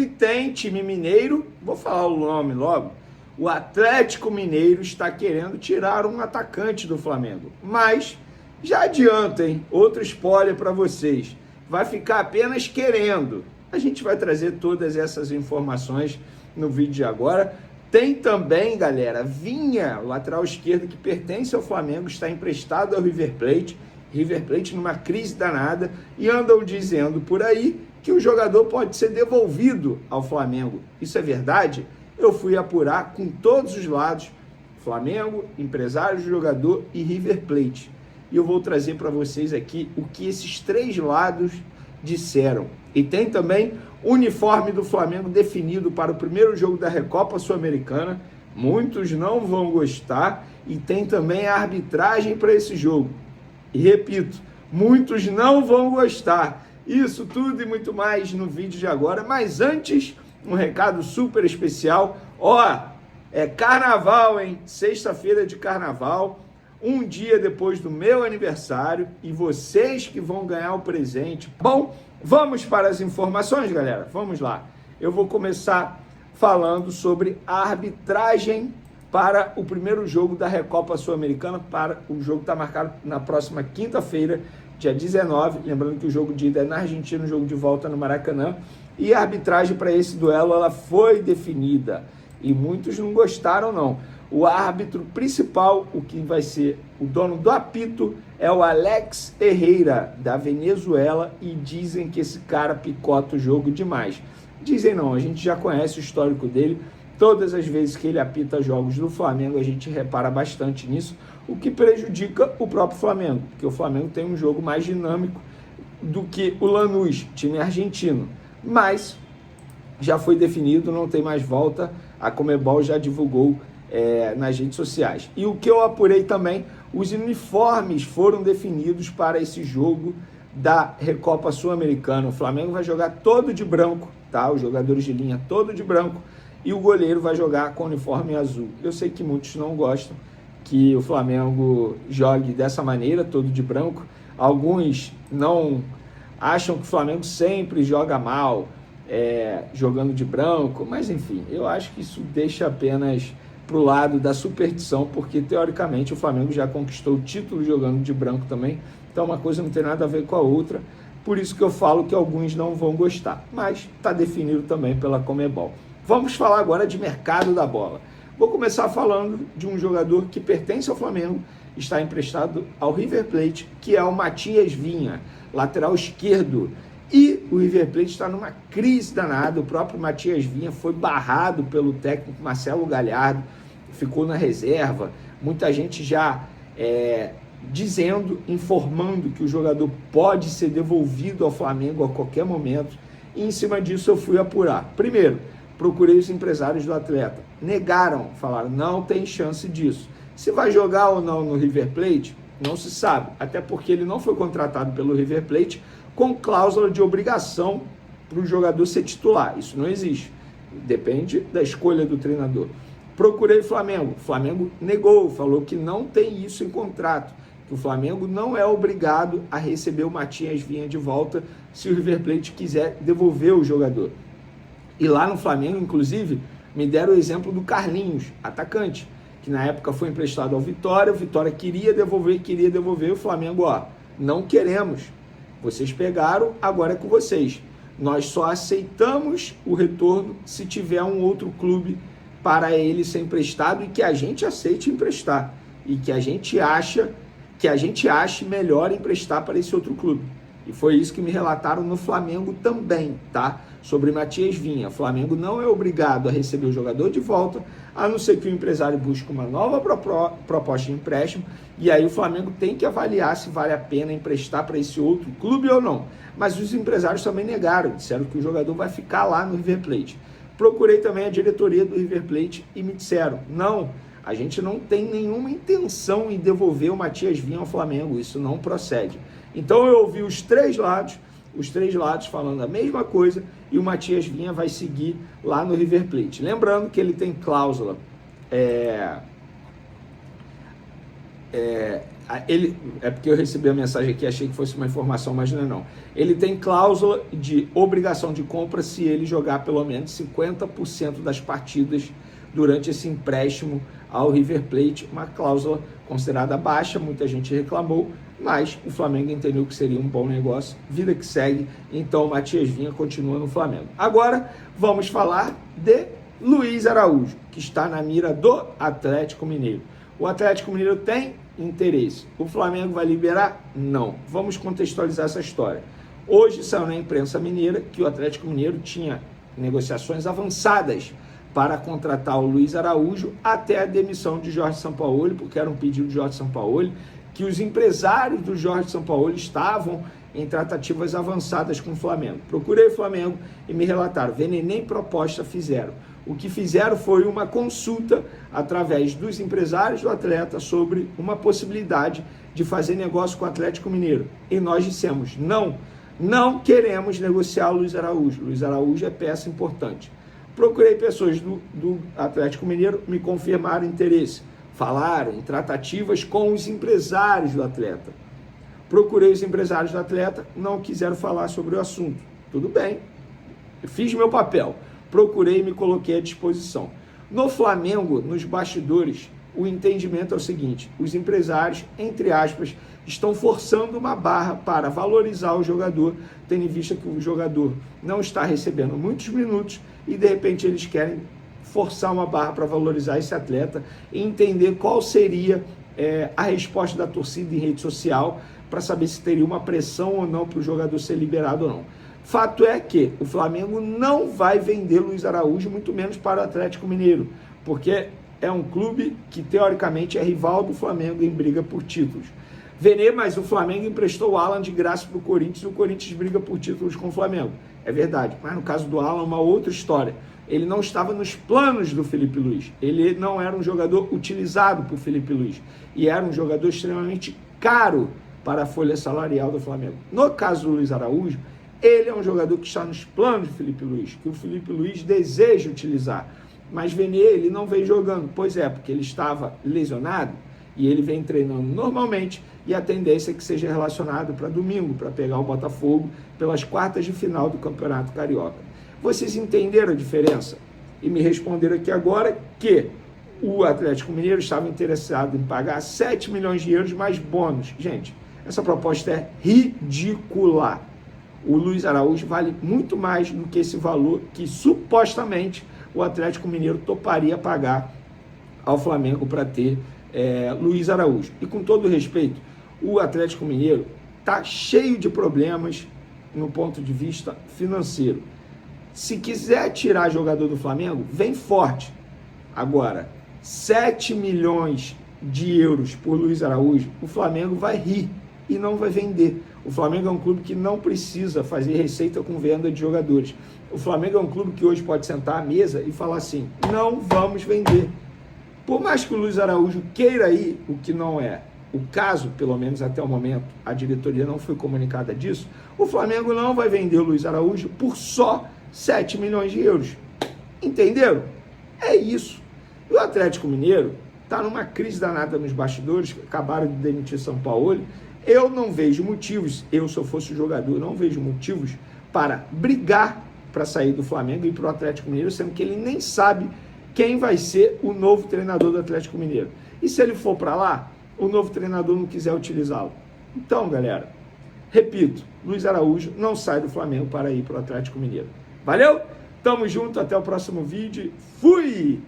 E tem time mineiro, vou falar o nome logo, o Atlético Mineiro está querendo tirar um atacante do Flamengo. Mas, já adianta, hein? Outro spoiler para vocês. Vai ficar apenas querendo. A gente vai trazer todas essas informações no vídeo de agora. Tem também, galera, Vinha, lateral esquerdo que pertence ao Flamengo, está emprestado ao River Plate. River Plate numa crise danada e andam dizendo por aí que o jogador pode ser devolvido ao Flamengo. Isso é verdade? Eu fui apurar com todos os lados, Flamengo, empresário, jogador e River Plate. E eu vou trazer para vocês aqui o que esses três lados disseram. E tem também o uniforme do Flamengo definido para o primeiro jogo da Recopa Sul-Americana. Muitos não vão gostar. E tem também a arbitragem para esse jogo. E repito, muitos não vão gostar. Isso tudo e muito mais no vídeo de agora. Mas antes, um recado super especial. É carnaval, hein? Sexta-feira de carnaval. Um dia depois do meu aniversário. E vocês que vão ganhar o presente. Bom, vamos para as informações, galera. Vamos lá. Eu vou começar falando sobre a arbitragem para o primeiro jogo da Recopa Sul-Americana. Para o jogo está marcado na próxima quinta-feira, dia 19. Lembrando que o jogo de ida é na Argentina, o jogo de volta no Maracanã. E a arbitragem para esse duelo ela foi definida. E muitos não gostaram, não. O árbitro principal, o que vai ser o dono do apito, é o Alex Herrera, da Venezuela. E dizem que esse cara picota o jogo demais. Dizem não, a gente já conhece o histórico dele. Todas as vezes que ele apita jogos do Flamengo, a gente repara bastante nisso, o que prejudica o próprio Flamengo, porque o Flamengo tem um jogo mais dinâmico do que o Lanús, time argentino. Mas já foi definido, não tem mais volta, a Conmebol já divulgou nas redes sociais. E o que eu apurei também, os uniformes foram definidos para esse jogo da Recopa Sul-Americana. O Flamengo vai jogar todo de branco, tá? Os jogadores de linha todo de branco. E o goleiro vai jogar com uniforme azul. Eu sei que muitos não gostam que o Flamengo jogue dessa maneira, todo de branco. Alguns não acham que o Flamengo sempre joga mal, jogando de branco. Mas, enfim, eu acho que isso deixa apenas para o lado da superstição, porque, teoricamente, o Flamengo já conquistou o título jogando de branco também. Então, uma coisa não tem nada a ver com a outra. Por isso que eu falo que alguns não vão gostar. Mas está definido também pela Conmebol. Vamos falar agora de mercado da bola. Vou começar falando de um jogador que pertence ao Flamengo, está emprestado ao River Plate, que é o Matias Vinha, lateral esquerdo. E o River Plate está numa crise danada. O próprio Matias Vinha foi barrado pelo técnico Marcelo Galhardo, ficou na reserva. Muita gente já informando que o jogador pode ser devolvido ao Flamengo a qualquer momento. E em cima disso eu fui apurar. Primeiro, procurei os empresários do atleta. Negaram, falaram, não tem chance disso. Se vai jogar ou não no River Plate, não se sabe. Até porque ele não foi contratado pelo River Plate com cláusula de obrigação para o jogador ser titular. Isso não existe. Depende da escolha do treinador. Procurei o Flamengo. O Flamengo negou, falou que não tem isso em contrato. Que o Flamengo não é obrigado a receber o Matias Vinha de volta se o River Plate quiser devolver o jogador. E lá no Flamengo, inclusive, me deram o exemplo do Carlinhos, atacante, que na época foi emprestado ao Vitória. O Vitória queria devolver, e o Flamengo, não queremos. Vocês pegaram, agora é com vocês. Nós só aceitamos o retorno se tiver um outro clube para ele ser emprestado e que a gente aceite emprestar. E que a gente ache melhor emprestar para esse outro clube. E foi isso que me relataram no Flamengo também, tá? Sobre Matias Vinha. O Flamengo não é obrigado a receber o jogador de volta, a não ser que o empresário busque uma nova proposta de empréstimo, e aí o Flamengo tem que avaliar se vale a pena emprestar para esse outro clube ou não. Mas os empresários também negaram, disseram que o jogador vai ficar lá no River Plate. Procurei também a diretoria do River Plate e me disseram, não, a gente não tem nenhuma intenção em devolver o Matias Vinha ao Flamengo, isso não procede. Então eu ouvi os três lados falando a mesma coisa, e o Matias Vinha vai seguir lá no River Plate. Lembrando que ele tem cláusula É porque eu recebi a mensagem aqui, achei que fosse uma informação, mas não é não. Ele tem cláusula de obrigação de compra se ele jogar pelo menos 50% das partidas durante esse empréstimo ao River Plate, uma cláusula considerada baixa, muita gente reclamou, mas o Flamengo entendeu que seria um bom negócio, vida que segue, então o Matias Vinha continua no Flamengo. Agora vamos falar de Luiz Araújo, que está na mira do Atlético Mineiro. O Atlético Mineiro tem interesse. O Flamengo vai liberar? Não. Vamos contextualizar essa história. Hoje saiu na imprensa mineira que o Atlético Mineiro tinha negociações avançadas para contratar o Luiz Araújo até a demissão de Jorge Sampaoli, porque era um pedido de Jorge Sampaoli, que os empresários do Jorge Sampaoli estavam em tratativas avançadas com o Flamengo. Procurei o Flamengo e me relataram, nem proposta fizeram. O que fizeram foi uma consulta através dos empresários do atleta sobre uma possibilidade de fazer negócio com o Atlético Mineiro. E nós dissemos, não queremos negociar o Luiz Araújo. Luiz Araújo é peça importante. Procurei pessoas do Atlético Mineiro, me confirmaram interesse. Falaram em tratativas com os empresários do atleta. Procurei os empresários do atleta, não quiseram falar sobre o assunto. Tudo bem, eu fiz meu papel. Procurei e me coloquei à disposição. No Flamengo, nos bastidores, o entendimento é o seguinte, os empresários, entre aspas, estão forçando uma barra para valorizar o jogador, tendo em vista que o jogador não está recebendo muitos minutos e, de repente, eles querem forçar uma barra para valorizar esse atleta e entender qual seria a resposta da torcida em rede social para saber se teria uma pressão ou não para o jogador ser liberado ou não. Fato é que o Flamengo não vai vender Luiz Araújo, muito menos para o Atlético Mineiro, porque é um clube que, teoricamente, é rival do Flamengo em briga por títulos. Mas o Flamengo emprestou o Alan de graça para o Corinthians e o Corinthians briga por títulos com o Flamengo. É verdade, mas no caso do Alan, uma outra história. Ele não estava nos planos do Felipe Luiz. Ele não era um jogador utilizado por Felipe Luiz. E era um jogador extremamente caro para a folha salarial do Flamengo. No caso do Luiz Araújo, ele é um jogador que está nos planos do Felipe Luiz, que o Felipe Luiz deseja utilizar. Mas ele não vem jogando. Pois é, porque ele estava lesionado e ele vem treinando normalmente e a tendência é que seja relacionado para domingo, para pegar o Botafogo pelas quartas de final do Campeonato Carioca. Vocês entenderam a diferença? E me responderam aqui agora que o Atlético Mineiro estava interessado em pagar 7 milhões de euros mais bônus. Gente, essa proposta é ridícula. O Luiz Araújo vale muito mais do que esse valor que supostamente o Atlético Mineiro toparia pagar ao Flamengo para ter Luiz Araújo. E com todo respeito, o Atlético Mineiro está cheio de problemas no ponto de vista financeiro. Se quiser tirar jogador do Flamengo, vem forte. Agora, 7 milhões de euros por Luiz Araújo, o Flamengo vai rir e não vai vender. O Flamengo é um clube que não precisa fazer receita com venda de jogadores. O Flamengo é um clube que hoje pode sentar à mesa e falar assim, não vamos vender. Por mais que o Luiz Araújo queira ir, o que não é o caso, pelo menos até o momento, a diretoria não foi comunicada disso, o Flamengo não vai vender o Luiz Araújo por só 7 milhões de euros. Entenderam? É isso. E o Atlético Mineiro está numa crise danada nos bastidores, acabaram de demitir Sampaoli. Eu não vejo motivos, se eu fosse o jogador, não vejo motivos para brigar para sair do Flamengo e ir para o Atlético Mineiro, sendo que ele nem sabe quem vai ser o novo treinador do Atlético Mineiro. E se ele for para lá, o novo treinador não quiser utilizá-lo. Então, galera, repito, Luiz Araújo não sai do Flamengo para ir para o Atlético Mineiro. Valeu? Tamo junto, até o próximo vídeo. Fui!